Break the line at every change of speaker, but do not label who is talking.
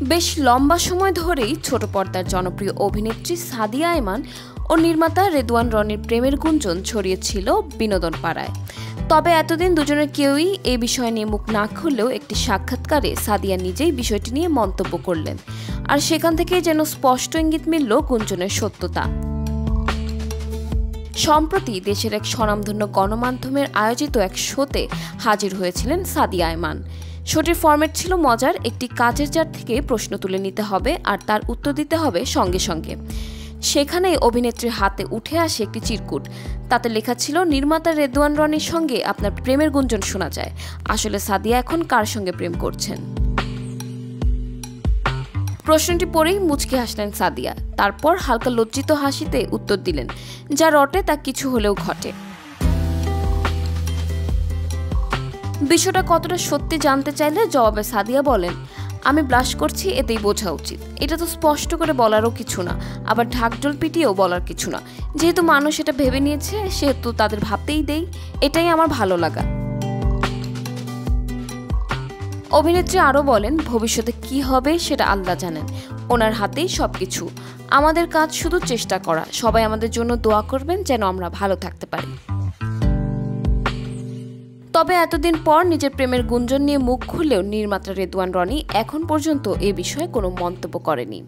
বেশ লম্বা সময় ধরেই ছোট পর্দার জনপ্রিয় অভিনেত্রী সাদিয়া আয়মান ও নির্মাতা রেদওয়ান রনির প্রেমের গুঞ্জন ছড়িয়েছিল বিনোদন পাড়ায়। তবে এতদিন দুজনের কেউই এই বিষয় নিয়ে মুখ না খুললেও একটি সাক্ষাৎকারে সাদিয়া নিজেই বিষয়টি নিয়ে মন্তব্য করলেন, আর সেখান থেকেই যেন স্পষ্ট ইঙ্গিত মিলল গুঞ্জনের সত্যতা। সম্প্রতি দেশের এক স্বনামধন্য গণমাধ্যমের আয়োজিত এক শোতে হাজির হয়েছিলেন সাদিয়া আয়মান। শোটির ফরম্যাট ছিল মজার, একটি কাচের জার থেকে প্রশ্ন তুলে নিতে হবে আর তার উত্তর দিতে হবে সঙ্গে সঙ্গে। সেখানেই অভিনেত্রীর হাতে উঠে আসে একটি চিরকুট। তাতে লেখা ছিল, নির্মাতা রেদওয়ান রনির সঙ্গে আপনার প্রেমের গুঞ্জন শোনা যায়। আসলে সাদিয়া এখন কার সঙ্গে প্রেম করছেন? প্রশ্নটি পড়েই মুচকি হাসলেন সাদিয়া। তারপর হালকা লজ্জিত হাসিতে উত্তর দিলেন, যা রটে তা কিছু হলেও ঘটে। বিষয়টা কতটা সত্যি জানতে চাইলে জবাবে সাদিয়া বলেন, আমি ব্লাশ করছি এতেই বোঝা উচিত। এটা তো স্পষ্ট করে বলারও কিছু না, আবার ঢাকঢোল পিটিয়েও বলার কিছু না। যেহেতু মানুষ এটা ভেবে নিয়েছে সেহেতু তাদের ভাবতেই দেই, এটাই আমার ভালো লাগা। অভিনেত্রী আরও বলেন, ভবিষ্যতে কি হবে সেটা আল্লাহ জানেন, ওনার হাতেই সবকিছু। আমাদের কাজ শুধু চেষ্টা করা। সবাই আমাদের জন্য দোয়া করবেন যেন আমরা ভালো থাকতে পারি। তবে এতদিন পর নিজের প্রেমের গুঞ্জন নিয়ে মুখ খুললেও নির্মাতা রেদওয়ান রনি এখন পর্যন্ত এ বিষয়ে কোনো মন্তব্য করেনি।